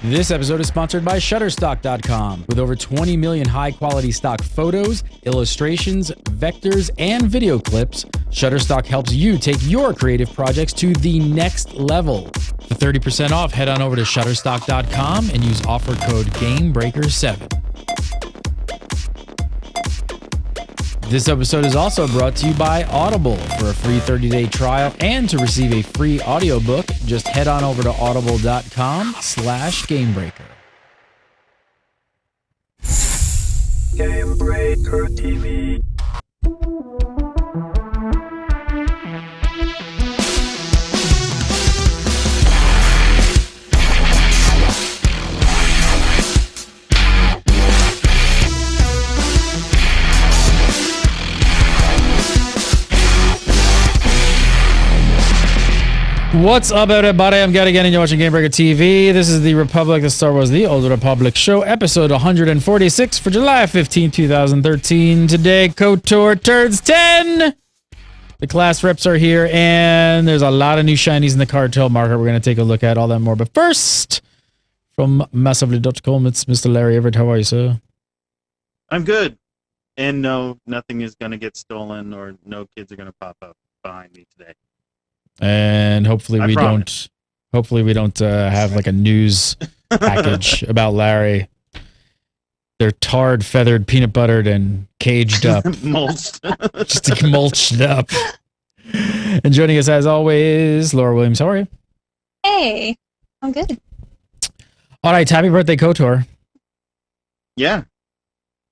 This episode is sponsored by Shutterstock.com. With over 20 million high-quality stock photos, illustrations, vectors, and video clips, Shutterstock helps you take your creative projects to the next level. For 30% off, head on over to Shutterstock.com and use offer code GAMEBREAKER7. This episode is also brought to you by Audible. For a free 30-day trial and to receive a free audiobook, just head on over to audible.com/gamebreaker. Gamebreaker TV. What's up, everybody? I'm Gad again, and you're watching Gamebreaker TV. This is the Republic, the Star Wars, the Old Republic show, episode 146 for July 15, 2013. Today, KOTOR turns 10! The class reps are here, and there's a lot of new shinies in the Cartel market. We're going to take a look at all that more. But first, from massively.com, it's Mr. Larry Everett. How are you, sir? I'm good. And no, nothing is going to get stolen, or no kids are going to pop up behind me today. And hopefully we don't have like a news package about Larry. They're tarred, feathered, peanut buttered, and caged up. Mulched. Just mulched up. And joining us as always, Laura Williams. How are you? Hey, I'm good. All right, happy birthday, KOTOR. Yeah.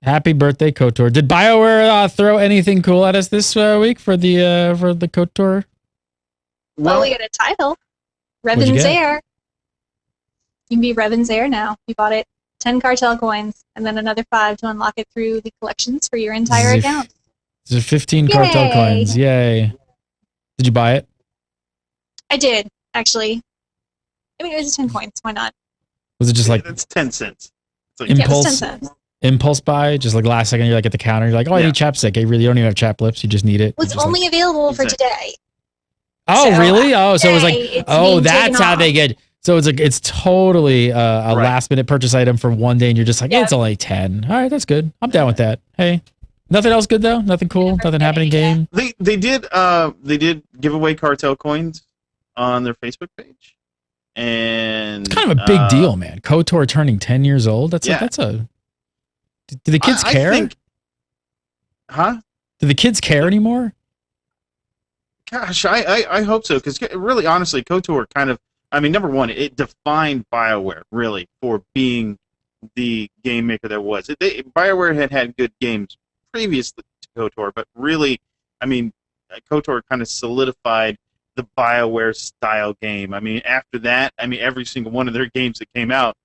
Happy birthday, KOTOR. Did BioWare throw anything cool at us this week for the KOTOR? Well, we got a title. Revan's Heir. You can be Revan's Heir now. You bought it. 10 Cartel coins, and then another 5 to unlock it through the collections for your entire account. There's 15 Cartel coins. Yay. Did you buy it? I did, actually. I mean, it was 10 coins. Why not? Was it just like... It's 10 cents. It's like impulse, 10 cents. Impulse buy? Just like last second, you're like at the counter. You're like, oh, I need chapstick. You really don't even have chap lips. You just need it. Well, it's only available for today. Oh, so, really? Oh, so it was like, oh, that's how they get. So it's like, it's totally a last minute purchase item for one day, and you're just like, it's only 10. All right, that's good. I'm down with that. Hey, nothing else good though? Nothing cool? Nothing happening game? They did give away Cartel coins on their Facebook page, and it's kind of a big deal, man. KOTOR turning 10 years old. That's do the kids care? Do the kids care anymore? Gosh, I hope so, because really, honestly, KOTOR kind of, I mean, number one, it defined BioWare, really, for being the game maker there was. BioWare had good games previously to KOTOR, but really, I mean, KOTOR kind of solidified the BioWare style game. I mean, after that, I mean, every single one of their games that came out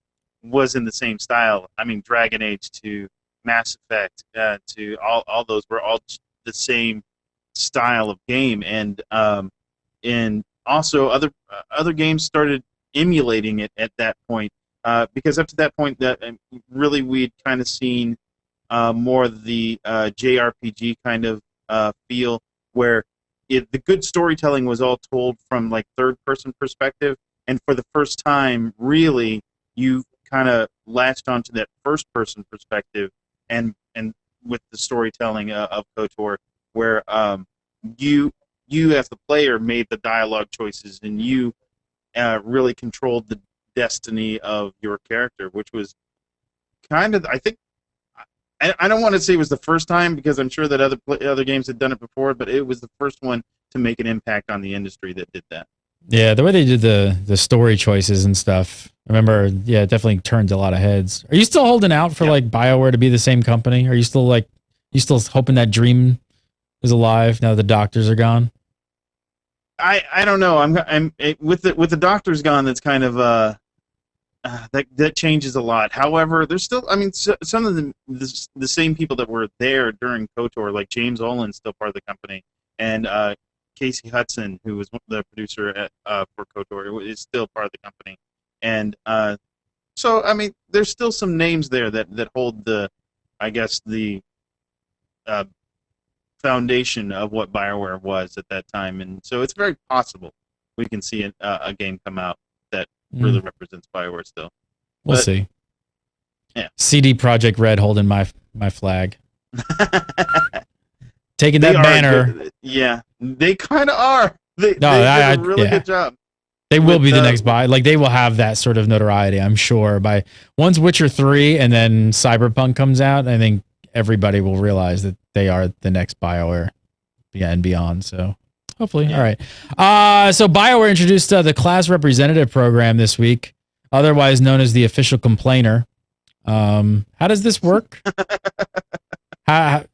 was in the same style. I mean, Dragon Age to Mass Effect to all those were all the same style of game, and also other games started emulating it at that point, because up to that point, that really we'd kind of seen more of the JRPG kind of feel, where the good storytelling was all told from like third-person perspective, and for the first time, really, you kind of latched onto that first-person perspective, and with the storytelling of KOTOR, where you as the player made the dialogue choices, and you really controlled the destiny of your character, which was kind of, I think, I don't want to say it was the first time, because I'm sure that other games had done it before, but it was the first one to make an impact on the industry that did that. Yeah, the way they did the story choices and stuff. I remember, it definitely turned a lot of heads. Are you still holding out for like BioWare to be the same company? Are you still hoping that dream is alive now the doctors are gone? I don't know. I'm with the doctors gone. That's kind of that changes a lot. However, there's still, I mean, some of the same people that were there during KOTOR, like James Olin's still part of the company, and Casey Hudson, who was the producer for KOTOR, is still part of the company. And so, I mean, there's still some names there that hold the, I guess, the foundation of what BioWare was at that time. And so it's very possible we can see a game come out that really represents BioWare still. We'll see. Yeah. CD Projekt Red holding my flag. Taking that banner. They kind of are. They did a really good job. They will be the next like they will have that sort of notoriety, I'm sure. By once Witcher 3 and then Cyberpunk comes out, I think everybody will realize that they are the next BioWare, and beyond. So hopefully, all right. So BioWare introduced the class representative program this week, otherwise known as the official complainer. How does this work? how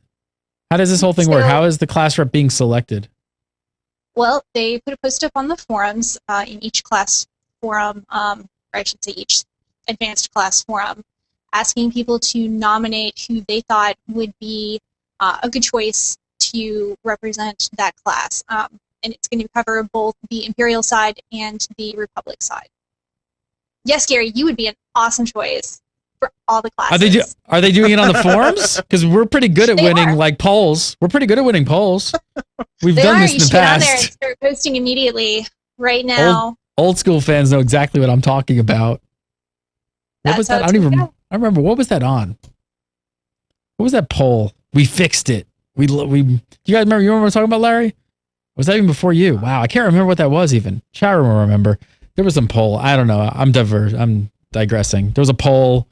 does this whole thing work? How is the class rep being selected? Well, they put a post up on the forums in each class forum, or I should say each advanced class forum, asking people to nominate who they thought would be a good choice to represent that class. And it's going to cover both the Imperial side and the Republic side. Yes, Gary, you would be an awesome choice for all the classes. Are they doing it on the forums? Because we're pretty good at winning like polls. We're pretty good at winning polls. We've done this in the past. Get on there and start posting immediately right now. Old school fans know exactly what I'm talking about. What was that? I remember. What was that on? What was that poll? We fixed it. You guys remember? You remember what I'm talking about, Larry? Was that even before you? Wow, I can't remember what that was even. Chat room will remember. There was some poll. I don't know. I'm digressing. There was a poll,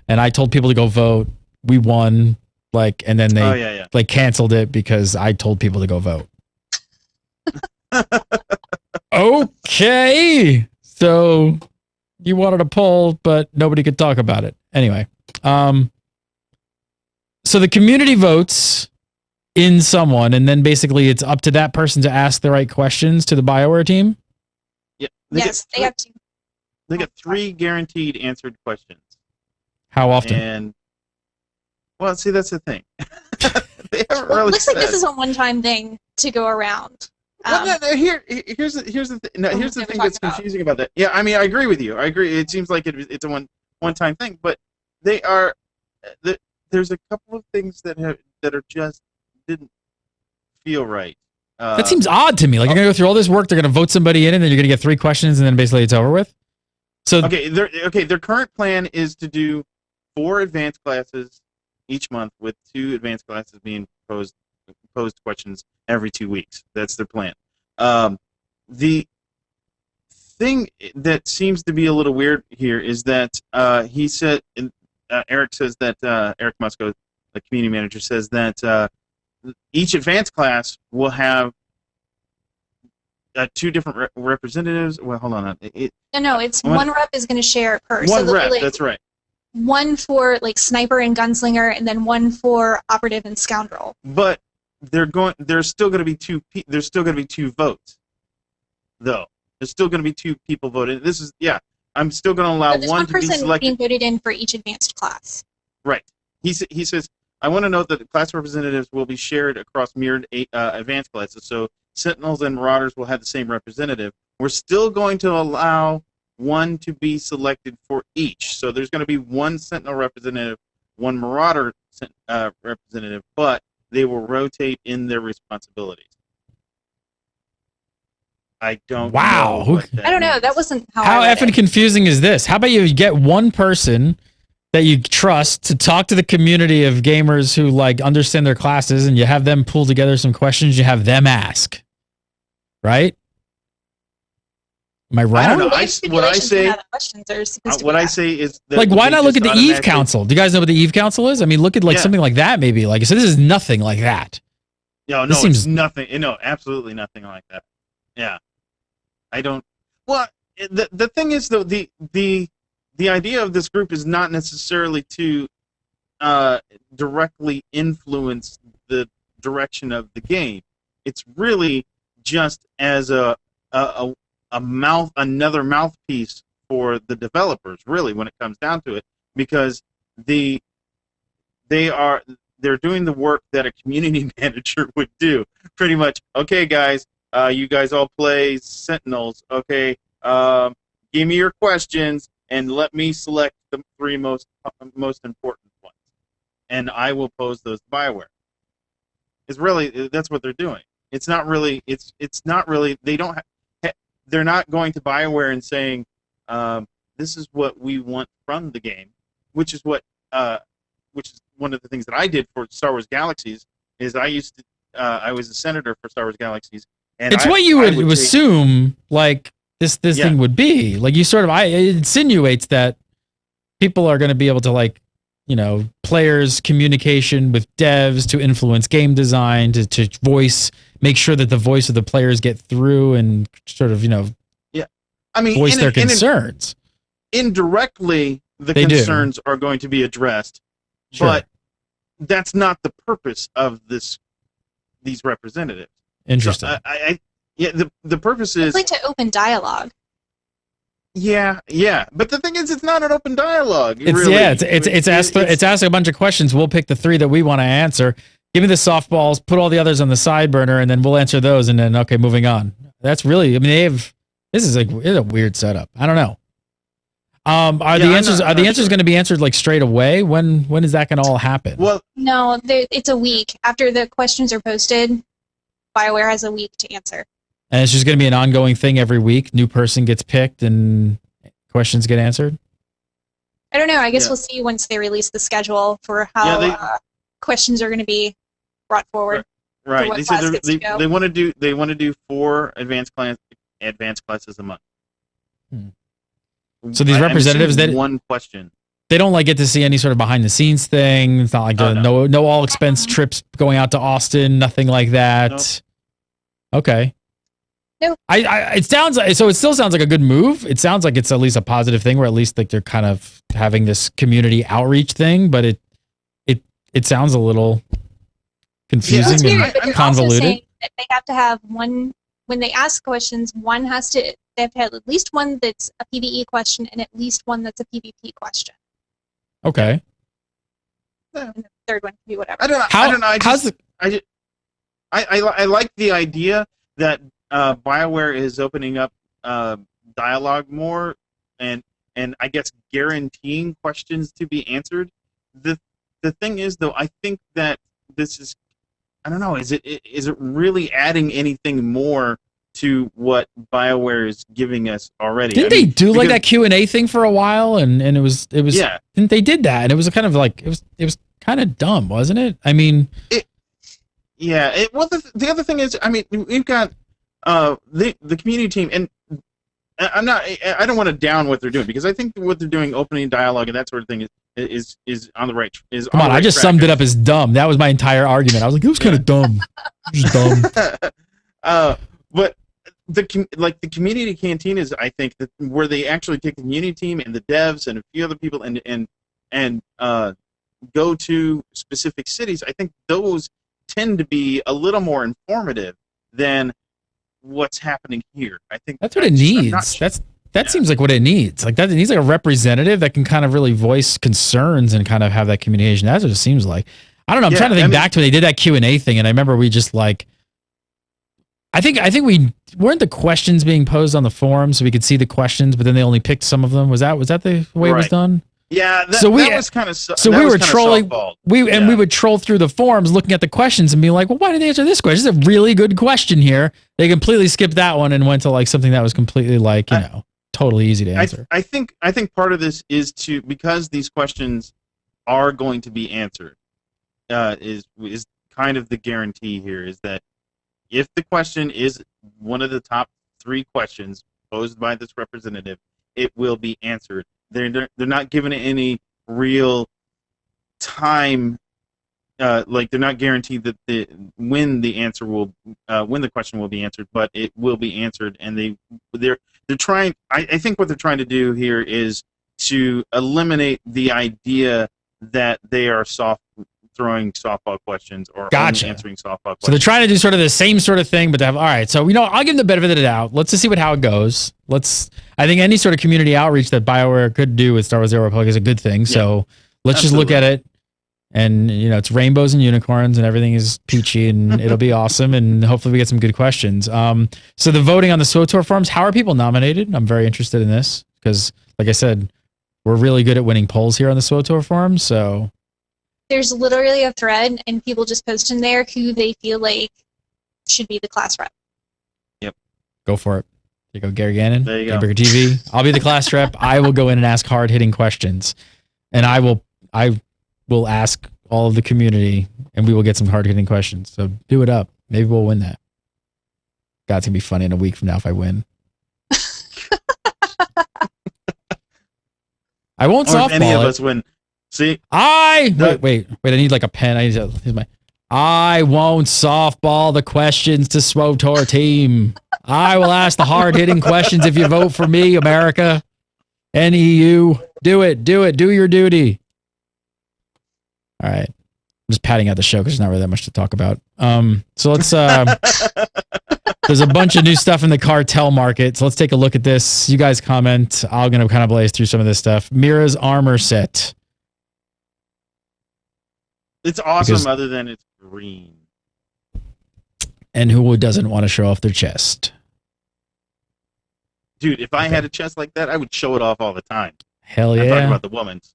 and I told people to go vote. We won, and then they canceled it because I told people to go vote. Okay, so you wanted a poll, but nobody could talk about it anyway. So the community votes in someone, and then basically it's up to that person to ask the right questions to the BioWare team. Yeah. They have to. They get 3 guaranteed answered questions. How often? And well, see, that's the thing. They haven't really. It looks like this is a one-time thing to go around. Here's the thing. No, here's the thing that's confusing about that. Yeah, I mean, I agree with you. I agree. It seems like it's a one-time thing, but they are. There's a couple of things that are just didn't feel right. That seems odd to me. Like, you're gonna go through all this work, they're gonna vote somebody in, and then you're gonna get 3 questions, and then basically it's over with. So their current plan is to do 4 advanced classes each month, with 2 advanced classes being posed questions every 2 weeks. That's their plan. The thing that seems to be a little weird here is that he said, Eric says that Eric Musco, the community manager, says that each advanced class will have 2 different representatives. Well, hold on. It's one rep is going to share it per. One rep, that's right. One for sniper and gunslinger, and then one for operative and scoundrel. But there's still going to be 2 votes, though. There's still going to be 2 people voting. I'm still going to allow one to be selected. Being voted in for each advanced class. Right. He says, I want to note that the class representatives will be shared across mirrored advanced classes, so Sentinels and Marauders will have the same representative. We're still going to allow one to be selected for each. So there's going to be 1 Sentinel representative, 1 Marauder representative, but they will rotate in their responsibilities. I don't know. I don't know. That wasn't how effing confusing is this? How about you get one person that you trust to talk to the community of gamers who understand their classes, and you have them pull together some questions, you have them ask. Right? Am I wrong? I don't know. What I say is that why not look at the Eve Council? Do you guys know what the Eve Council is? I mean, look at something like that, maybe. So this is nothing like that. No, it's nothing. No, absolutely nothing like that. Yeah. I don't. Well, the thing is, though, the idea of this group is not necessarily to directly influence the direction of the game. It's really just as another mouthpiece for the developers, really, when it comes down to it, because they're doing the work that a community manager would do. Pretty much, okay, guys, you guys all play Sentinels. Okay, give me your questions and let me select the 3 most important ones, and I will pose those to BioWare. That's what they're doing. It's not really. It's not really. They don't. They're not going to BioWare and saying, this is what we want from the game, which is one of the things that I did for Star Wars Galaxies. Is I was a senator for Star Wars Galaxies, and It's what you would assume like this thing would be. Like you sort of, it insinuates that people are going to be able to like, players communication with devs to influence game design, to make sure that the voice of the players get through and sort of, voice their concerns. Indirectly, the concerns are going to be addressed, but that's not the purpose of these representatives. Interesting. So the purpose is like to open dialogue. Yeah, but the thing is, it's not an open dialogue. It's asked a bunch of questions. We'll pick the 3 that we want to answer. Give me the softballs. Put all the others on the side burner, and then we'll answer those. And then okay, moving on. That's really. I mean, this is it's a weird setup. I don't know. Are the answers going to be answered like straight away? When is that going to all happen? Well, no, it's a week after the questions are posted. BioWare has a week to answer. And it's just going to be an ongoing thing every week. New person gets picked and questions get answered? I don't know. I guess we'll see once they release the schedule for how questions are going to be brought forward. Right. They said they want to do 4 advanced classes a month. So these representatives, one question. They don't like get to see any sort of behind the scenes thing. It's not like no all expense trips going out to Austin, nothing like that. Nope. Okay. No. It sounds like, so it still sounds like a good move. It sounds like it's at least a positive thing, where at least like they're kind of having this community outreach thing, but it sounds a little confusing and convoluted. That they have to have one when they ask questions. They have to have at least one that's a PvE question and at least one that's a PvP question. Okay. And the third one can be whatever. I don't know. I like the idea that BioWare is opening up dialogue more, and I guess guaranteeing questions to be answered. The thing is, though, I think that this is, I don't know, is it really adding anything more to what BioWare is giving us already? Didn't they do like that Q&A thing for a while, and it was didn't they did that, and it was kind of like it was kind of dumb, wasn't it? I mean, well, the other thing is, I mean, we've got the community team, and I don't want to down what they're doing, because I think what they're doing, opening dialogue and that sort of thing, is on the right. Come on, I just summed it up as dumb. That was my entire argument. I was like, it was kind of dumb. Just dumb. But the community canteen is, I think, that where they actually take the community team and the devs and a few other people and go to specific cities. I think those tend to be a little more informative than what's happening here. I think that's what it needs. That seems like what it needs. Like that, it needs like a representative that can kind of really voice concerns and kind of have that communication. That's what it seems like. I don't know. I'm trying to think back to when they did that Q&A thing, and I remember we just like, I think we weren't the questions being posed on the forum so we could see the questions, but then they only picked some of them. Was that the way it was done? Yeah, that was kind of so we were trolling. We would troll through the forums looking at the questions and be like, well, why did they answer this question? This is a really good question here. They completely skipped that one and went to like something that was completely like, totally easy to answer. I think part of this is because these questions are going to be answered, is kind of the guarantee here, is that if the question is one of the top 3 questions posed by this representative, it will be answered. They're not given it any real time. Like they're not guaranteed that when the question will be answered, but it will be answered. And they're trying. I think what they're trying to do here is to eliminate the idea that they are throwing softball questions or only answering softball questions. So they're trying to do sort of the same sort of thing, but they have, all right, so I'll give them the benefit of the doubt. Let's just see how it goes. I think any sort of community outreach that BioWare could do with Star Wars: The Old Republic is a good thing. So let's just look at it, and it's rainbows and unicorns and everything is peachy and it'll be awesome, and hopefully we get some good questions. So the voting on the SWTOR forums, how are people nominated? I'm very interested in this because, like I said, we're really good at winning polls here on the SWTOR forums, so... There's literally a thread, and people just post in there who they feel like should be the class rep. Yep. Go for it. There you go, Gary Gannon. There you go. Gameburger TV. I'll be the class rep. I will go in and ask hard-hitting questions. And I will ask all of the community, and we will get some hard-hitting questions. So do it up. Maybe we'll win that. God, it's going to be funny in a week from now if I win. I won't Or if softball any of it. us win. See? Wait. I need like a pen. I won't softball the questions to SWTOR team. I will ask the hard-hitting questions if you vote for me, America. NEU. Do it. Do your duty. All right. I'm just padding out the show because there's not really that much to talk about. So let's there's a bunch of new stuff in the cartel market. So let's take a look at this. You guys comment. I'm going to kind of blaze through some of this stuff. Mira's armor set. It's awesome other than it's green. And who doesn't want to show off their chest? Dude, if I had a chest like that, I would show it off all the time. Hell yeah. I'm talking about the woman's.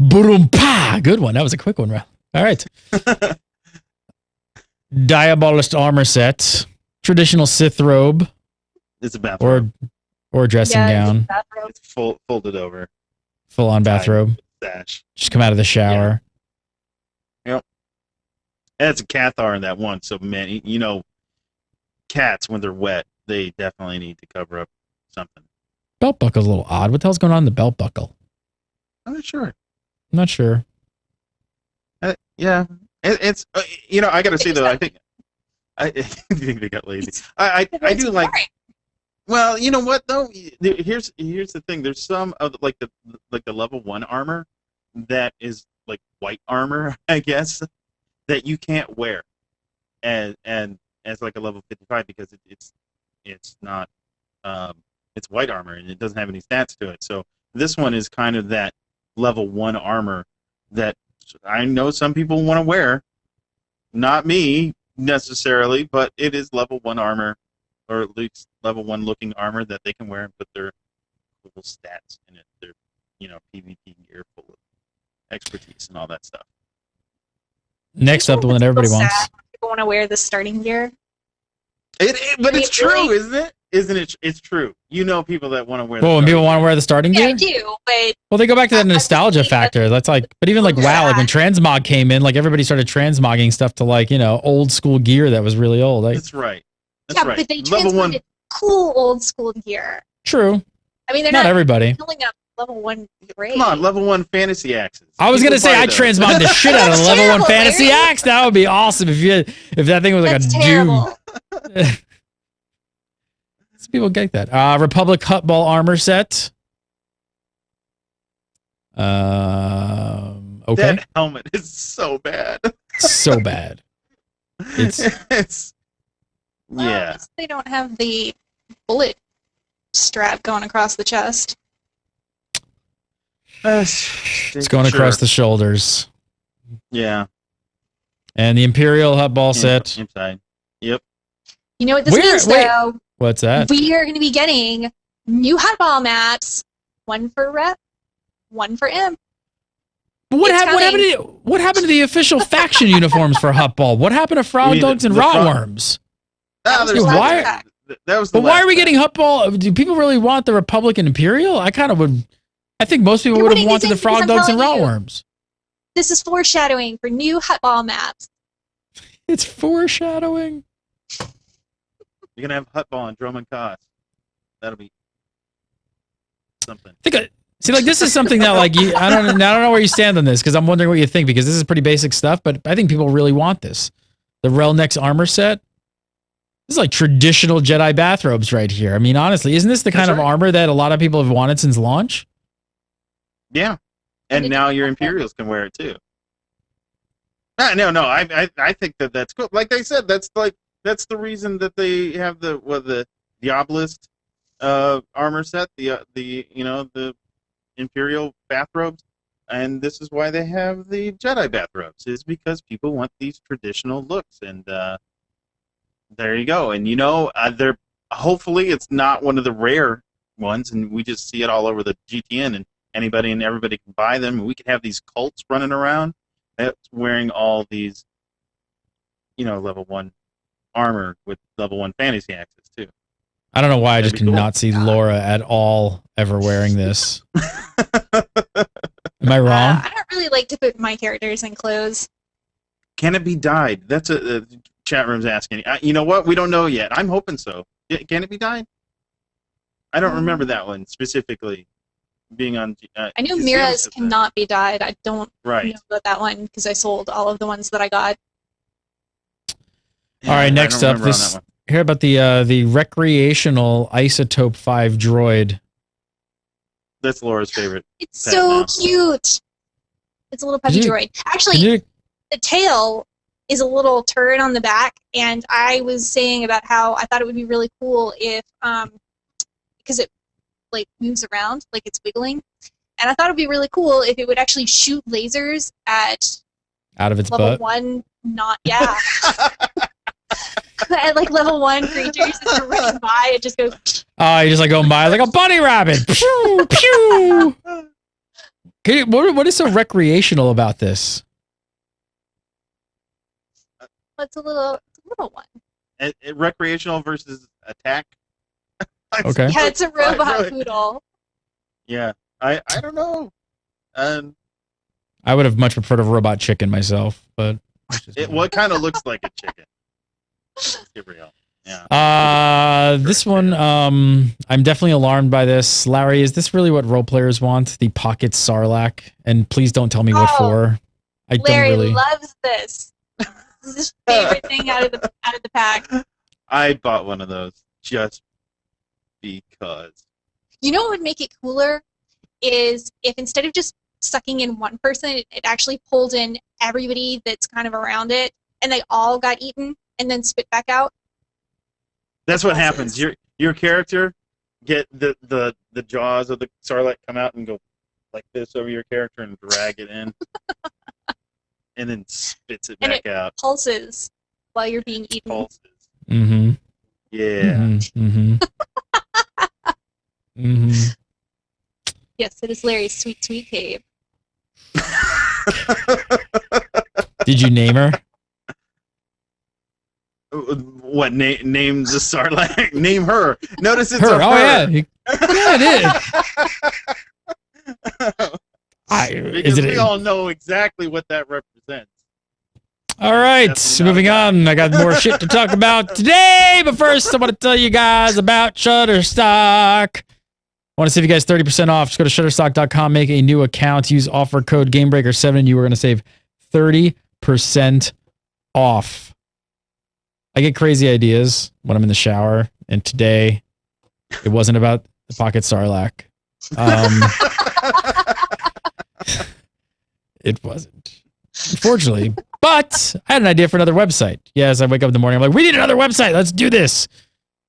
Boom, pa! Good one. That was a quick one, Ralph. All right. Diabolist armor set. Traditional Sith robe. It's a bathrobe. Or dressing gown. It's folded over. Full on bathrobe. Sash. Just come out of the shower. Yeah. Yep. And it's a cathar in that one, so man, you know, cats when they're wet, they definitely need to cover up something. Belt buckle's a little odd. What the hell's going on in the belt buckle? I'm not sure. Yeah, it's you know, I gotta say though, I think think they got lazy. I do like. Well, you know what though? Here's the thing. There's some of the level 1 armor that is like white armor, I guess, that you can't wear, and as like a level 55 because it's not it's white armor and it doesn't have any stats to it. So this one is kind of that level 1 armor that I know some people want to wear. Not me necessarily, but it is level 1 armor, or at least level 1 looking armor that they can wear and put their cool stats in it. Their, you know, PvP gear full of expertise and all that stuff. Next up, the one that everybody wants. People want to wear the starting gear. But it's true, isn't it? Isn't it? It's true. You know people that want to wear. Well, when people want to wear the starting gear. Yeah, I do. But well, they go back to that nostalgia factor. That's like, but even like WoW, like when transmog came in, like everybody started transmogging stuff to like, you know, old school gear that was really old. Like, that's right. That's right. But they transmogged cool old school gear. True. I mean, they're not everybody. Filling up level 1 grade. Come on, level 1 fantasy axes. I was gonna say I transmogged the shit out of a level 1 fantasy axe. That would be awesome if that thing was like a terrible. Doom. People get that. Republic Hutball armor set. Okay. That helmet is so bad. So bad. It's yeah. They don't have the bullet strap going across the chest. It's going across the shoulders. Yeah. And the Imperial Hutball set. Inside. Yep. You know what this means, though? What's that? We are going to be getting new Hutball maps. One for Rep, one for Imp. But what happened to the official faction uniforms for Hutball? What happened to Frog Dogs and Rotworms? That was but why are we getting Hutball? Do people really want the Republican Imperial? I kind of would. I think most people would have wanted the Frog Dogs and Rotworms. This is foreshadowing for new Hutball maps. It's foreshadowing. You're gonna have Hutball and Drummond Cost. That'll be something. See, like this is something that, like, I don't know where you stand on this because I'm wondering what you think because this is pretty basic stuff, but I think people really want this. The Relnex armor set. This is like traditional Jedi bathrobes right here. I mean, honestly, isn't this the kind of armor that a lot of people have wanted since launch? Yeah, and now your Imperials can wear it too. No. I think that's cool. Like they said, that's the reason that they have the Diabolist armor set, the Imperial bathrobes, and this is why they have the Jedi bathrobes, is because people want these traditional looks, and there you go. And they're hopefully it's not one of the rare ones, and we just see it all over the GTN, and anybody and everybody can buy them, and we can have these cults running around that's wearing all these level 1 armor with level 1 fantasy access too. I don't know why I just That'd be cannot cool. see Laura at all ever wearing this. Am I wrong? I don't really like to put my characters in clothes. Can it be dyed? That's a chat room's asking. You know what? We don't know yet. I'm hoping so. Can it be dyed? I don't remember that one specifically being on. I knew Casino Mira's said that. cannot be dyed. I don't Right. know about that one because I sold all of the ones that I got. All right, I next don't up, remember on this that one. hear about the recreational Isotope 5 droid. That's Laura's favorite. It's Pet so now. cute. It's a little puppy you- droid. Can Actually, you- the tail is a little turret on the back, and I was saying about how I thought it would be really cool if, because it like moves around, like it's wiggling, and I thought it would be really cool if it would actually shoot lasers at out of its level butt? 1, at like level 1 creatures that are running by, it just goes. Oh, you just like go by like a bunny rabbit. Pew, pew. What is so recreational about this? It's a little one. Recreational versus attack. Okay. Yeah, it's a robot Really? poodle. Yeah, I don't know. I would have much preferred a robot chicken myself, but that's just me. It kind of looks like a chicken. Let's get real. Yeah. This one, I'm definitely alarmed by this. Larry, is this really what role players want? The pocket Sarlacc? And please don't tell me what Oh, for. I Larry don't really. loves this. This is his favorite thing out of the pack. I bought one of those just because. You know what would make it cooler is if instead of just sucking in one person, it actually pulled in everybody that's kind of around it, and they all got eaten and then spit back out. That's what Pulses. happens. Your character get the jaws of the Sarlacc come out and go like this over your character and drag it in, and then spits it And back out. Pulses while you're being eaten. Pulses. Mm-hmm. Yeah. Mm-hmm. Mm-hmm. Yes, it is Larry's sweet, sweet cave. Did you name her? What name the Sarlacc? Name her. Notice it's Her. a Oh her. yeah. Yeah, it is. Because Is it? we all know exactly what that represents. All right, Definitely not moving a guy. on. I got more shit to talk about today, but first I want to tell you guys about Shutterstock. I want to save you guys 30% off. Just go to shutterstock.com, make a new account, use offer code GameBreaker7, and you are going to save 30% off. I get crazy ideas when I'm in the shower, and today it wasn't about the Pocket Sarlacc. It wasn't, unfortunately. But I had an idea for another website. Yes, I wake up in the morning. I'm like, we need another website. Let's do this.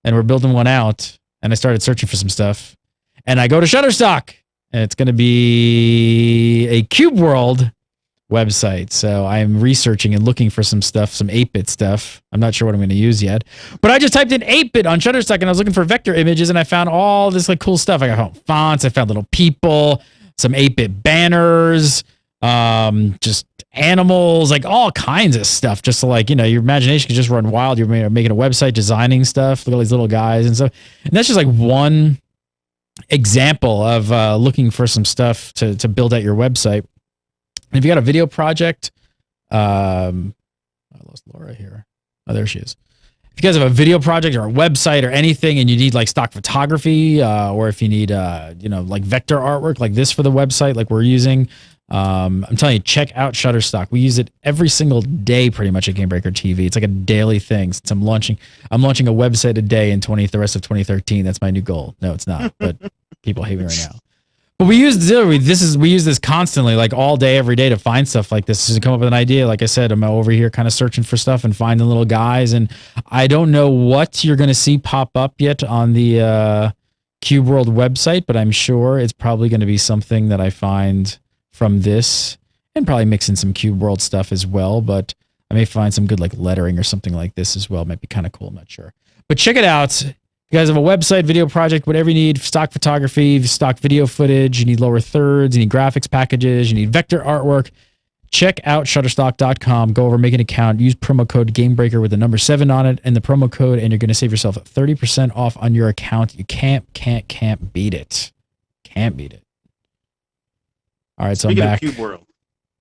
And we're building one out. And I started searching for some stuff. And I go to Shutterstock. And it's going to be a Cube World website. So I'm researching and looking for some stuff, some 8-bit stuff. I'm not sure what I'm going to use yet. But I just typed in 8-bit on Shutterstock and I was looking for vector images and I found all this like cool stuff. I found fonts. I found little people, some 8-bit banners, just animals, like all kinds of stuff. Just so like, you know, your imagination can just run wild. You're making a website, designing stuff, look at all these little guys and stuff. And that's just like one example of looking for some stuff to build out your website. And if you got a video project, I lost Laura here. Oh, there she is. If you guys have a video project or a website or anything and you need like stock photography, or if you need, like vector artwork like this for the website, like we're using, I'm telling you, check out Shutterstock. We use it every single day pretty much at Gamebreaker TV. It's like a daily thing. Since I'm launching a website a day in the rest of 2013. That's my new goal. No, it's not, but people hate me right now. But we use this constantly, like all day, every day to find stuff like this. To come up with an idea. Like I said, I'm over here kind of searching for stuff and finding little guys. And I don't know what you're going to see pop up yet on the Cube World website, but I'm sure it's probably going to be something that I find from this and probably mix in some Cube World stuff as well. But I may find some good like lettering or something like this as well. It might be kind of cool. I'm not sure. But check it out. You guys have a website, video project, whatever you need, stock photography, stock video footage, you need lower thirds, you need graphics packages, you need vector artwork. check out Shutterstock.com. Go over, make an account, use promo code GameBreaker with the number 7 on it and the promo code, and you're going to save yourself 30% off on your account. You can't beat it. Can't beat it. All right, so I'm back. Speaking of Cube World.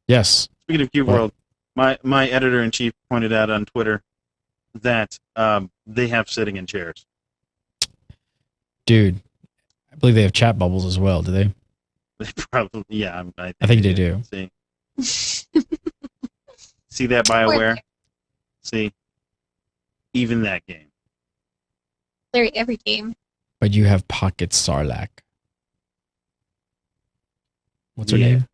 Yes. Speaking of Cube World, my editor-in-chief pointed out on Twitter that they have sitting in chairs. Dude, I believe they have chat bubbles as well, do they? They probably, yeah. I think they do. See. See that, BioWare? See? Even that game. Larry, every game. But you have Pocket Sarlacc. What's her name?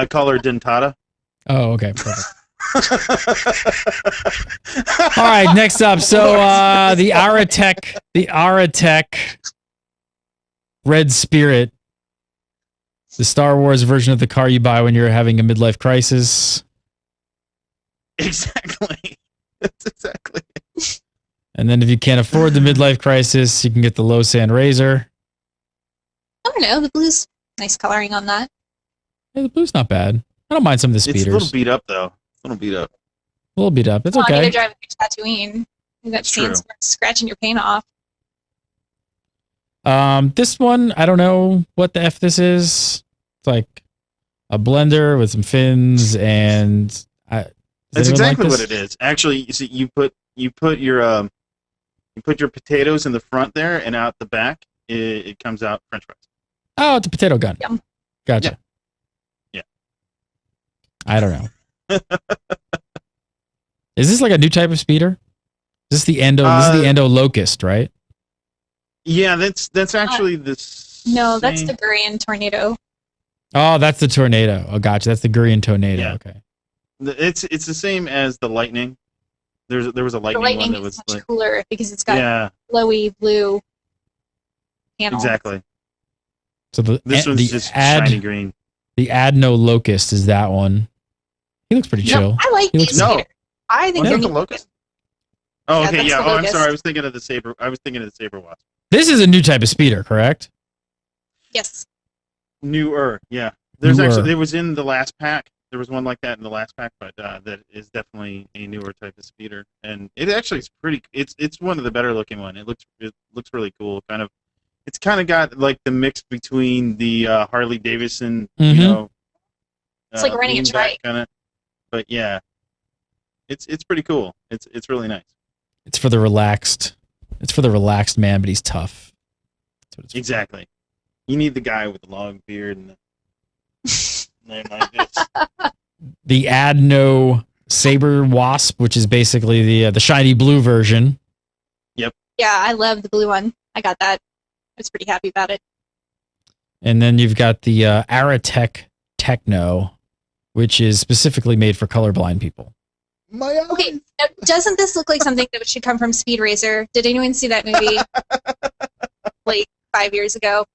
Call her Dentata. Oh, okay. Perfect. All right, next up. So the Aratech Red Spirit, the Star Wars version of the car you buy when you're having a midlife crisis. Exactly. That's exactly it. And then if you can't afford the midlife crisis, you can get the Losan Razor. I don't know. The blue's nice coloring on that. Yeah, the blue's not bad. I don't mind some of the speeders. It's a little beat up, though. A little beat up. A little beat up. That's well, okay. You're driving through Tatooine. You got scenes scratching your paint off. This one, I don't know what the F this is. It's like a blender with some fins, and that's exactly what it is. Actually, you see, you put your potatoes in the front there, and out the back, it comes out French fries. Oh, it's a potato gun. Yum. Gotcha. Yeah. I don't know. Is this like a new type of speeder? Is this the Endo? This is the Endo Locust, right? Yeah, that's actually this. No, that's the Gurian Tornado. Oh, that's the Tornado. Oh, gotcha. That's the Gurian Tornado. Yeah. Okay. It's the same as the Lightning. There was a Lightning, one that was much cooler because it's got glowy blue panels. Exactly. So this one's just shiny green. The Adno Locust is that one. He looks pretty chill. I like these. No, I think they're the Locust. Oh, Yeah, okay, that's yeah. the Oh, I'm Locust. sorry. I was thinking of the Saber. Saber Wasp. This is a new type of speeder, correct? Yes. Newer, yeah. There Newer. was in the last pack. There was one like that in the last pack, but that is definitely a newer type of speeder, and it actually is pretty. It's one of the better looking one. It looks really cool. It's kind of got like the mix between the Harley Davidson, Mhm. you know. It's like running a trike. Kinda. But yeah, it's pretty cool. It's really nice. It's for the relaxed. It's for the relaxed man, but he's tough. That's what it's for. Exactly. You need the guy with the long beard and the name like this. The Adno Saber Wasp, which is basically the shiny blue version. Yeah, I love the blue one. I got that. I was pretty happy about it. And then you've got the Aratech Techno, which is specifically made for colorblind people. Okay, now, doesn't this look like something that should come from Speed Racer? Did anyone see that movie like 5 years ago?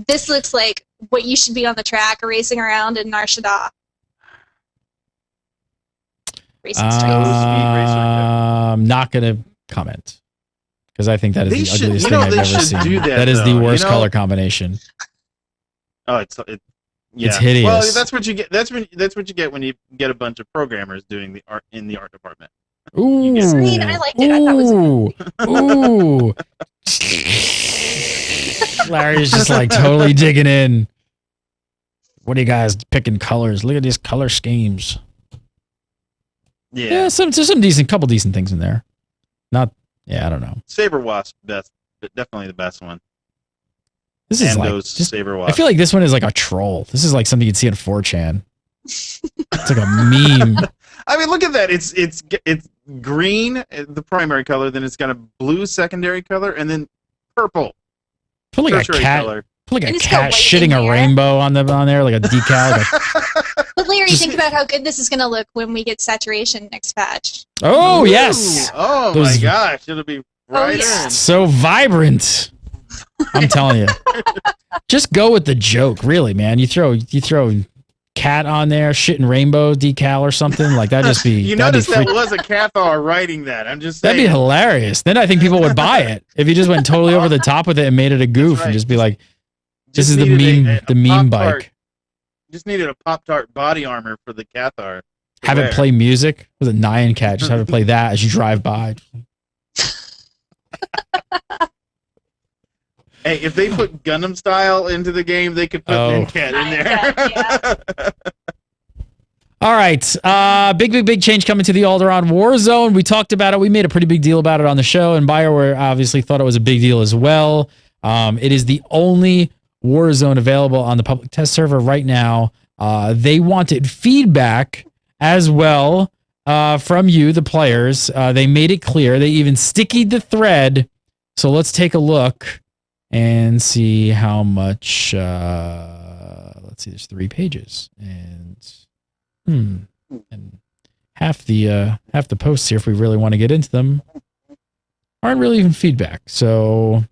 This looks like what you should be on the track racing around in Nar Shaddaa. Racing stripes. I'm not going to comment because I think that is They the should- ugliest you thing know, I've they ever should seen. do that, That is the though, worst you know? color combination. Oh, yeah. It's hideous. Well, that's what you get. That's what you get when you get a bunch of programmers doing the art in the art department. Ooh. get- Green, I liked it. I thought it was Ooh. Larry's just like totally digging in. What are you guys picking colors? Look at these color schemes. Yeah. Yeah, there's some couple decent things in there. I don't know. Saber Wasp, but definitely the best one. This is and like those just, Saber Wasp. I feel like this one is like a troll. This is like something you'd see on 4chan. It's like a meme. I mean, look at that. It's green, the primary color. Then it's got a blue secondary color, and then purple. Put like a tertiary cat. color. Put like And a it's got cat white shitting in a there. rainbow on there, like a decal. Like But Larry, Just- think about how good this is going to look when we get saturation next patch. oh Ooh. yes, Oh Those- my gosh! It'll be brighter. yeah. so vibrant. I'm telling you. Just go with the joke, really, man. You throw cat on there, shitting rainbow decal or something like that. Just be You that'd be notice that freak- was a Cathar writing that. I'm just saying. that'd be hilarious. Then I think people would buy it if you just went totally over the top with it and made it a goof right. and just be like, "This Just is the needed meme, a the meme pop bike." art. just needed a Pop-Tart body armor for the Cathar. Have it play music with a Nyan Cat. Just have it play that as you drive by. Hey, if they put Gundam style into the game, they could put Nyan Cat in there. All right. Big change coming to the Alderaan Warzone. We talked about it. We made a pretty big deal about it on the show, and BioWare obviously thought it was a big deal as well. It is the only Warzone available on the public test server right now. They wanted feedback as well from you, the players. They made it clear. They even stickied the thread. So let's take a look and see how much. Let's see. There's 3 pages, and half the posts here, if we really want to get into them, aren't really even feedback. So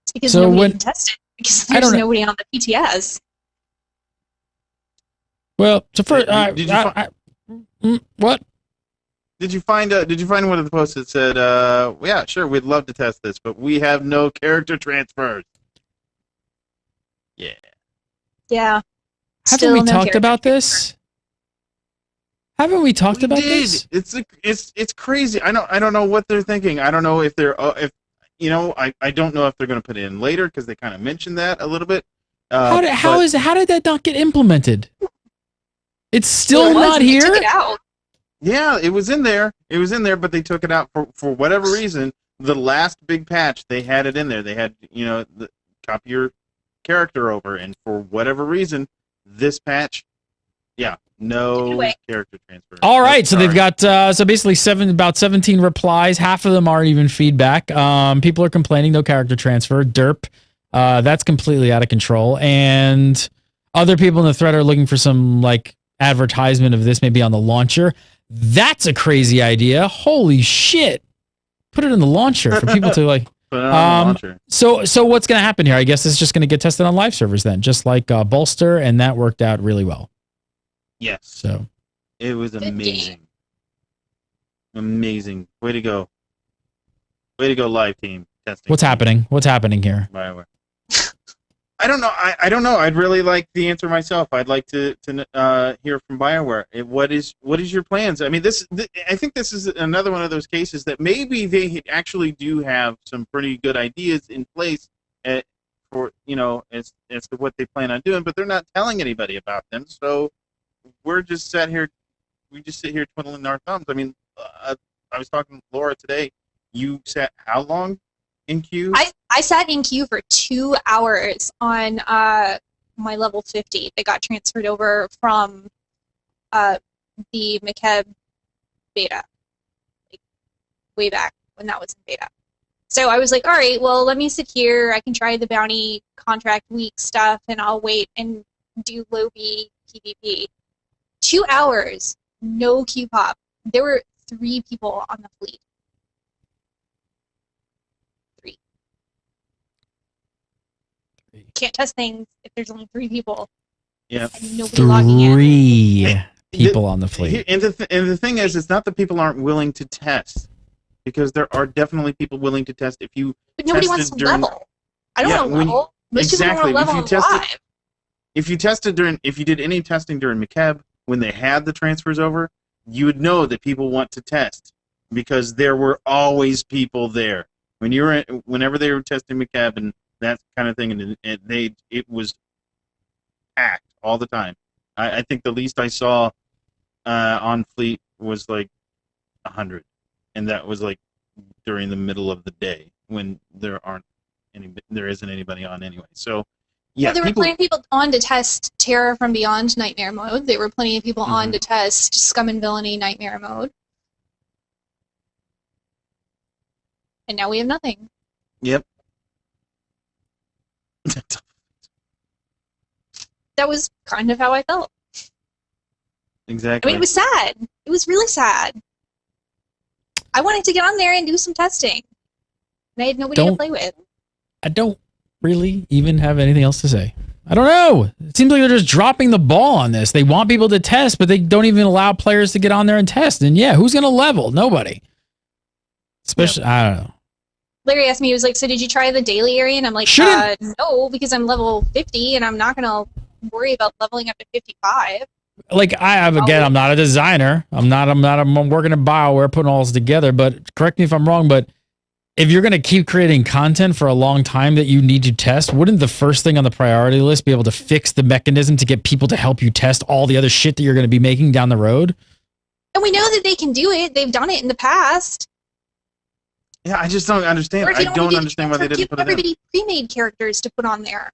it's because nobody can test it because there's nobody on the PTS. Well, so first, what? Did you find one of the posts that said, "Yeah, sure, we'd love to test this, but we have no character transfers." Yeah. Yeah. Haven't we talked about this? Haven't we talked about this? It's crazy. I don't know what they're thinking. I don't know if they're I don't know if they're going to put it in later because they kind of mentioned that a little bit. How did that not get implemented? It's still not here. They took it out. Yeah, it was in there. But they took it out for whatever reason. The last big patch, they had it in there. They had copy your character over, and for whatever reason, this patch, no character transfer. All right, so they've got basically about 17 replies. Half of them aren't even feedback. People are complaining, no character transfer. Derp, that's completely out of control. And other people in the thread are looking for some advertisement of this, maybe on the launcher. That's a crazy idea. Holy shit! Put it in the launcher for people to like. Put it on the launcher. So what's going to happen here? I guess it's just going to get tested on live servers then, just like Bolster, and that worked out really well. Yes. So it was amazing. Amazing. Way to go. Way to go, live team testing. What's happening? What's happening here? BioWare. I don't know. I don't know. I'd really like the answer myself. I'd like to hear from BioWare. What is your plans? I mean, I think this is another one of those cases that maybe they actually do have some pretty good ideas in place as to what they plan on doing, but they're not telling anybody about them. So we just sit here twiddling our thumbs. I mean, I was talking to Laura today. You sat how long in queue? I sat in queue for 2 hours on my level 50. They got transferred over from the McKeb beta, way back when that was in beta. So I was like, all right, well, let me sit here. I can try the bounty contract week stuff, and I'll wait and do low B PvP. 2 hours, no queue pop. There were 3 people on the fleet. Can't test things if there's only 3 people. Yeah, nobody logging in. 3 people on the fleet. And the thing is, it's not that people aren't willing to test, because there are definitely people willing to test. But nobody wants to level. I don't want to level. Most people want to level live. If you did any testing during McKeb when they had the transfers over, you would know that people want to test because there were always people there whenever they were testing McKeb and that kind of thing, and it was packed all the time. I think the least I saw on fleet was like 100, and that was like during the middle of the day when there isn't anybody on anyway. So yeah, there were plenty of people on to test Terror from Beyond Nightmare Mode. There were plenty of people on to test Scum and Villainy Nightmare Mode, and now we have nothing. Yep. That was kind of how I felt. Exactly. I mean, it was sad. It was really sad. I wanted to get on there and do some testing, and I had nobody to play with. I don't really even have anything else to say. I don't know. It seems like they're just dropping the ball on this. They want people to test, but they don't even allow players to get on there and test. And yeah, who's going to level? Nobody. Especially, I don't know. Larry asked me, he was like, so did you try the daily area? And I'm like, no, because I'm level 50 and I'm not going to worry about leveling up to 55. Like I'm not a designer. I'm working at BioWare putting all this together, but correct me if I'm wrong, but if you're going to keep creating content for a long time that you need to test, wouldn't the first thing on the priority list be able to fix the mechanism to get people to help you test all the other shit that you're going to be making down the road? And we know that they can do it. They've done it in the past. Yeah, I just don't understand. I don't understand why they didn't put it in. Everybody pre-made characters to put on there.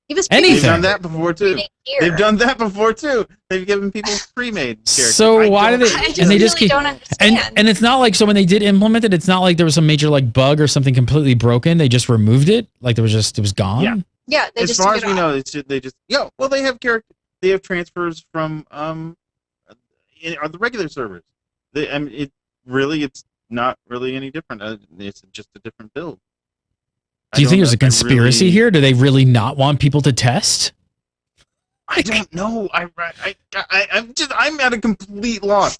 Give us Anything. They've done that before too. They've done that before too. They've given people pre-made characters. So why do they? And they just don't understand. And it's not like, so when they did implement it, it's not like there was some major like bug or something completely broken. They just removed it. Like it was gone. Yeah. Yeah. They As just far took as we know, they just well they have they have transfers from on the regular servers. It's not really any different. It's just a different build. Do you think there's a conspiracy here? Do they really not want people to test? I don't know. I'm at a complete loss.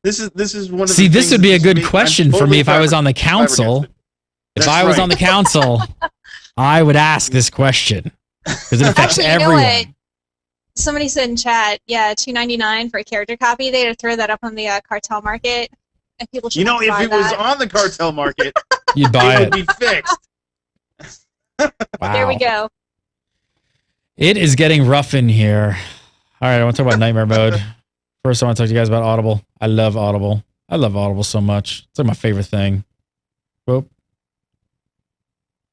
This is one of the See, this would be a good question for me if I was on the council. If I was on the council, I would ask this question because it affects everyone. You know what? Somebody said in chat, yeah, $2.99 for a character copy. They had to throw that up on the Cartel market, and people should. If it was on the Cartel market, you'd buy it. Would be fixed. Wow. There we go. It is getting rough in here. All right, I want to talk about nightmare mode. First, I want to talk to you guys about Audible. I love Audible. I love Audible so much. It's like my favorite thing. Whoop.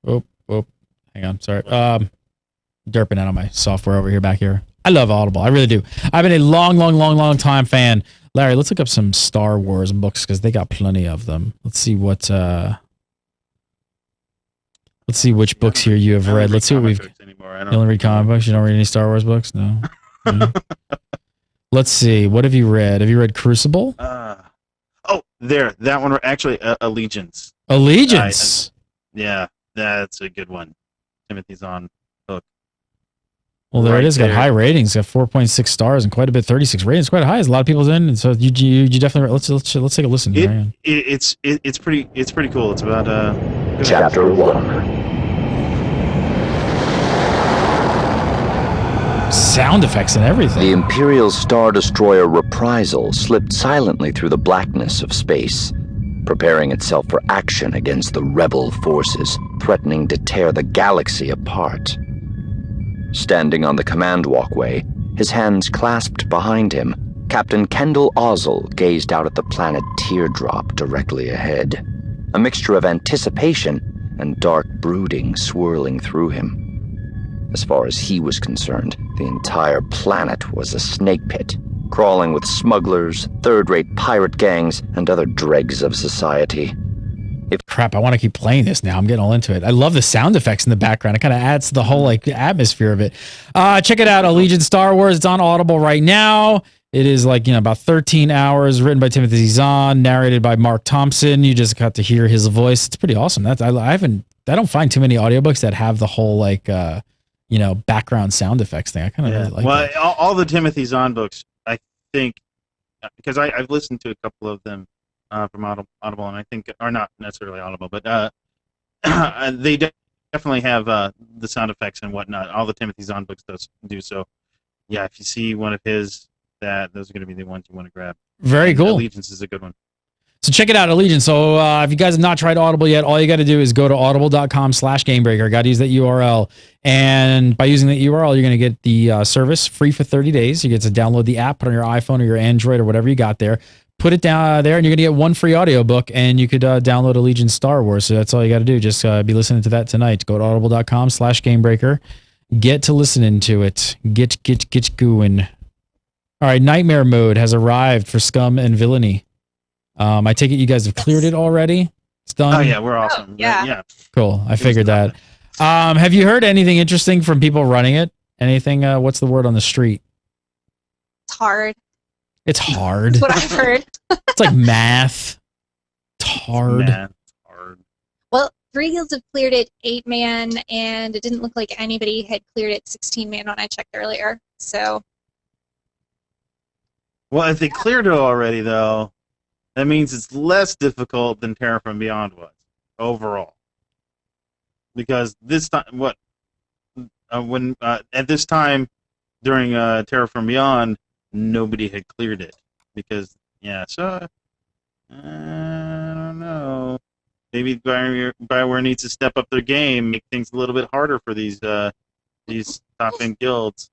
Whoop. Whoop. Hang on. Sorry. Derping out on my software over here, back here. I love Audible. I really do. I've been a long time fan. Larry, let's look up some Star Wars books because they got plenty of them. Let's see what... Let's see which books here you have read. Let's see what we've... You don't read comic books? You don't read any Star Wars books? No? Let's see. What have you read? Have you read Crucible? That one. Actually, Allegiance. Allegiance? Yeah, that's a good one. Timothy Zahn book. Well, there it is. Got high ratings. Got 4.6 stars and quite a bit. 36 ratings. Quite high. There's a lot of people's in. And so you definitely... Let's take a listen here. It's pretty cool. It's about... Chapter 1. Sound effects and everything. The Imperial Star Destroyer Reprisal slipped silently through the blackness of space, preparing itself for action against the rebel forces threatening to tear the galaxy apart. Standing on the command walkway, his hands clasped behind him, Captain Kendall Ozzel gazed out at the planet Teardrop directly ahead, a mixture of anticipation and dark brooding swirling through him. As far as he was concerned, the entire planet was a snake pit, crawling with smugglers, third-rate pirate gangs, and other dregs of society. Crap, I want to keep playing this now. I'm getting all into it. I love the sound effects in the background. It kind of adds to the whole atmosphere of it. Check it out, Allegiance Star Wars. It's on Audible right now. It is about 13 hours, written by Timothy Zahn, narrated by Mark Thompson. You just got to hear his voice. It's pretty awesome. I don't find too many audiobooks that have the whole background sound effects thing. I kind of really like that. All the Timothy Zahn books, I think, because I've listened to a couple of them from Audible, and I think are not necessarily Audible, but they definitely have the sound effects and whatnot. All the Timothy Zahn books do so. Yeah, if you see one of his, those are going to be the ones you want to grab. Very cool. Allegiance is a good one. So check it out, Allegiance. So if you guys have not tried Audible yet, all you got to do is go to audible.com/gamebreaker. Got to use that URL. And by using that URL, you're going to get the service free for 30 days. You get to download the app, put it on your iPhone or your Android or whatever you got there. Put it down there, and you're going to get one free audiobook, and you could download Allegiance Star Wars. So that's all you got to do. Just be listening to that tonight. Go to audible.com/gamebreaker. Get to listening to it. Get going. All right, Nightmare Mode has arrived for Scum and Villainy. I take it you guys have cleared it already? It's done? Oh, yeah, we're awesome. Oh, yeah. Cool. I figured that. Have you heard anything interesting from people running it? Anything, what's the word on the street? It's hard. It's hard. That's what I've heard. It's like math. It's hard. Well, 3 guilds have cleared it 8-man, and it didn't look like anybody had cleared it 16-man when I checked earlier. So. Well, if they cleared it already, though, that means it's less difficult than Terra from Beyond was overall. Because this time, at this time, during Terraform Beyond, nobody had cleared it because so I don't know. Maybe BioWare needs to step up their game, make things a little bit harder for these top end guilds.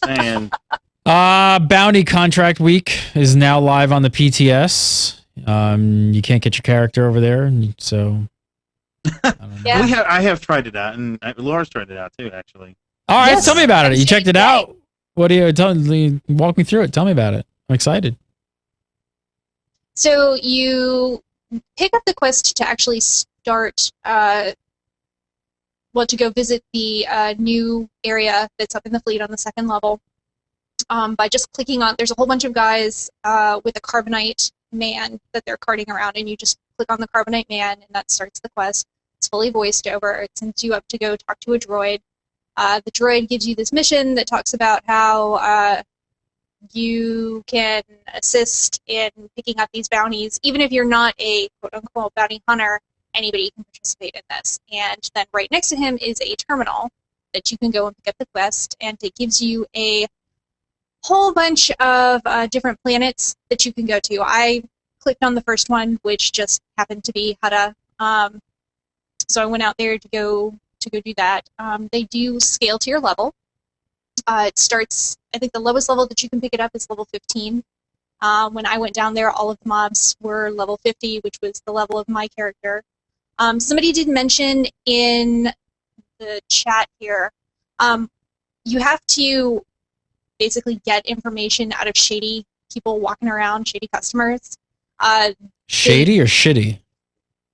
Saying. Bounty contract week is now live on the PTS. You can't get your character over there, so I don't know. Yeah. I have tried it out, and Laura's tried it out too, actually. All right, Yes. tell me about it. You checked it Yeah. out? What do you walk me through it? Tell me about it. I'm excited. So you pick up the quest to actually start, to go visit the new area that's up in the fleet on the 2nd level. By just clicking on, there's a whole bunch of guys with a carbonite man that they're carting around, and you just click on the carbonite man, and that starts the quest. It's fully voiced over. It sends you up to go talk to a droid. The droid gives you this mission that talks about how you can assist in picking up these bounties. Even if you're not a quote-unquote bounty hunter, anybody can participate in this. And then right next to him is a terminal that you can go and pick up the quest, and it gives you a whole bunch of different planets that you can go to. I clicked on the first one, which just happened to be Hutta. So I went out there to go do that. They do scale to your level. It starts, I think the lowest level that you can pick it up is level 15. When I went down there, all of the mobs were level 50, which was the level of my character. Somebody did mention in the chat here, you have to basically get information out of shady people walking around, shady customers. Shady or shitty?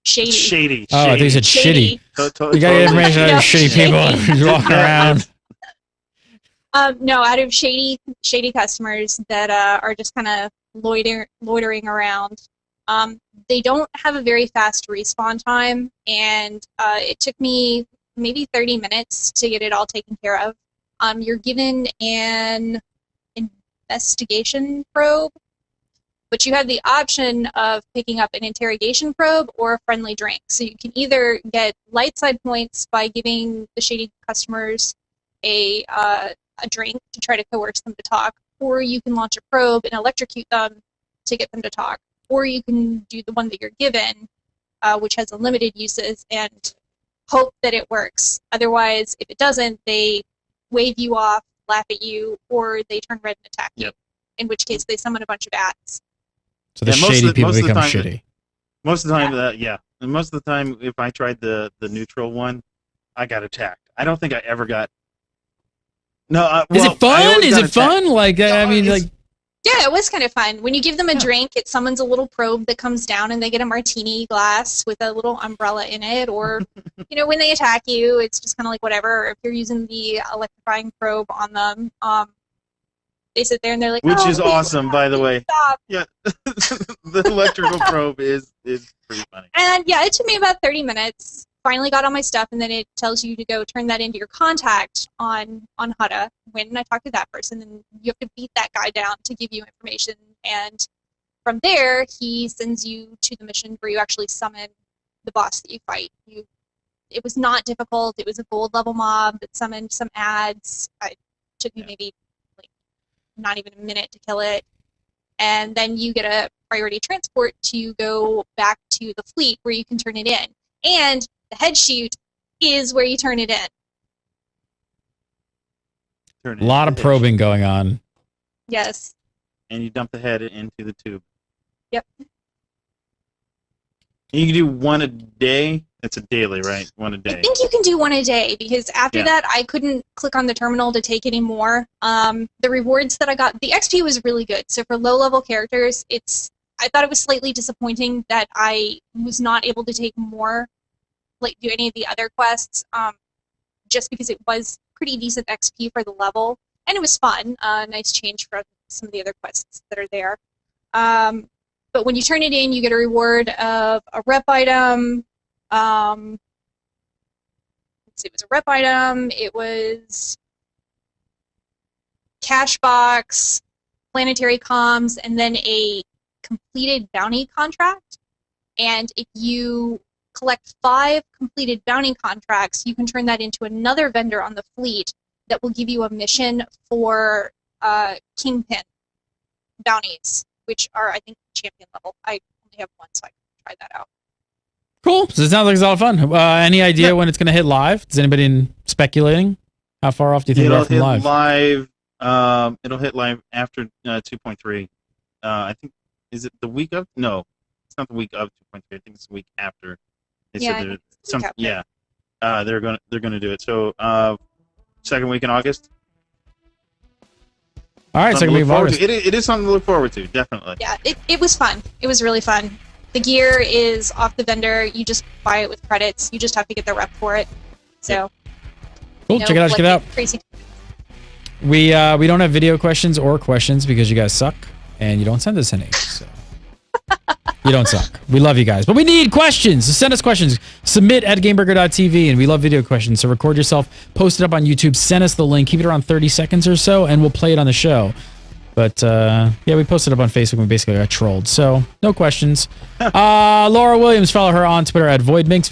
Shady. Oh, I think you said shitty. You got Totally. information out of No, shitty people who's walking around. No, out of shady customers that are just kind of loitering around. They don't have a very fast respawn time, and it took me maybe 30 minutes to get it all taken care of. You're given an investigation probe, but you have the option of picking up an interrogation probe or a friendly drink. So you can either get light side points by giving the shady customers a drink to try to coerce them to talk, or you can launch a probe and electrocute them to get them to talk, or you can do the one that you're given, which has unlimited uses, and hope that it works. Otherwise, if it doesn't, they wave you off, laugh at you, or they turn red and attack you, in which case they summon a bunch of bats. So the shady people become shitty. Most of the time, and most of the time, if I tried the neutral one, I got attacked. I don't think I ever got. No, Is it fun? Is it fun? Like, I mean, like. Yeah, it was kind of fun. When you give them a drink, it summons a little probe that comes down, and they get a martini glass with a little umbrella in it. Or, when they attack you, it's just kind of like whatever. If you're using the electrifying probe on them, they sit there and they're like, which is awesome, by the way. Stop. Yeah, the electrical probe is pretty funny. And yeah, it took me about 30 minutes. Finally got all my stuff, and then it tells you to go turn that into your contact on Hutta. When I talk to that person, and you have to beat that guy down to give you information. And from there, he sends you to the mission where you actually summon the boss that you fight. It was not difficult. It was a gold level mob that summoned some ads. It took me maybe not even a minute to kill it. And then you get a priority transport to go back to the fleet where you can turn it in. And the head chute is where you turn it in. A lot of probing going on. Yes. And you dump the head into the tube. Yep. And you can do one a day. It's a daily, right? One a day. I think you can do one a day, because after that, I couldn't click on the terminal to take any more. The rewards that I got, the XP was really good. So for low-level characters, I thought it was slightly disappointing that I was not able to take more, do any of the other quests, just because it was pretty decent XP for the level, and it was fun. Nice change from some of the other quests that are there. But when you turn it in, you get a reward of a rep item. Let's see, it was a rep item. It was cash box, planetary comms, and then a completed bounty contract. And if you collect 5 completed bounty contracts, you can turn that into another vendor on the fleet that will give you a mission for Kingpin bounties, which are, I think, champion level. I only have one, so I can try that out. Cool. So it sounds like it's a lot of fun. Any idea when it's going to hit live? Is anybody speculating? How far off do you think we are from live? It'll hit live after 2.3. I think, is it the week of? No, it's not the week of 2.3. I think it's the week after. They said they're gonna do it. So second week in August. All right, second week of August. It is something to look forward to, definitely. Yeah, it was fun. It was really fun. The gear is off the vendor. You just buy it with credits. You just have to get the rep for it. So cool. Check it out. Check it out. Crazy. We don't have video questions or questions because you guys suck and you don't send us any. So you don't suck. We love you guys, but we need questions. So send us questions. Submit at gameburger.tv, and we love video questions. So record yourself, post it up on YouTube, send us the link, keep it around 30 seconds or so, and we'll play it on the show. But yeah, we posted up on Facebook and we basically got trolled. So no questions. Laura Williams, follow her on Twitter at Voidmynx,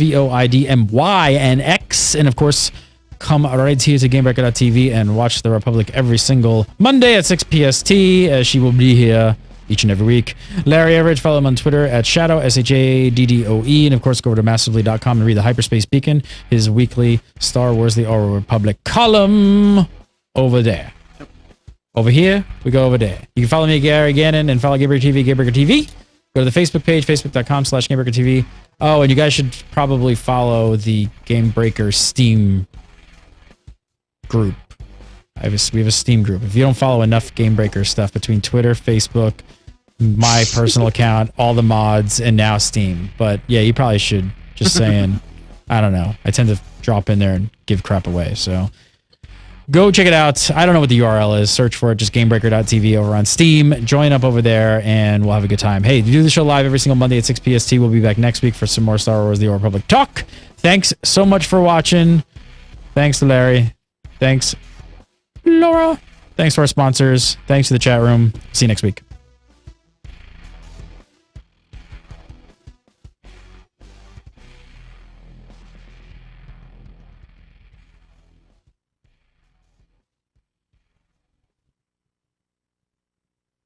VOIDMYNX. And of course, come right here to GameBreaker.tv and watch The Republic every single Monday at 6 PST, as she will be here each and every week. Larry Everidge, follow him on Twitter at Shadow, SHADDOE. And of course, go over to massively.com and read the Hyperspace Beacon, his weekly Star Wars The Old Republic column over there. Over here, we go over there. You can follow me, Gary Gannon, and follow Gameburger TV, Gameburger TV. Go to the Facebook page, facebook.com/Gameburger TV. Oh, and you guys should probably follow the Gamebreaker Steam group. We have a Steam group. If you don't follow enough Gamebreaker stuff between Twitter, Facebook, my personal account, all the mods, and now Steam. But yeah, you probably should. Just saying. I don't know. I tend to drop in there and give crap away, so go check it out. I don't know what the URL is. Search for it. Just GameBreaker.tv over on Steam. Join up over there, and we'll have a good time. Hey, we do the show live every single Monday at 6 PST. We'll be back next week for some more Star Wars The Old Republic talk. Thanks so much for watching. Thanks to Larry. Thanks, Laura. Thanks to our sponsors. Thanks to the chat room. See you next week.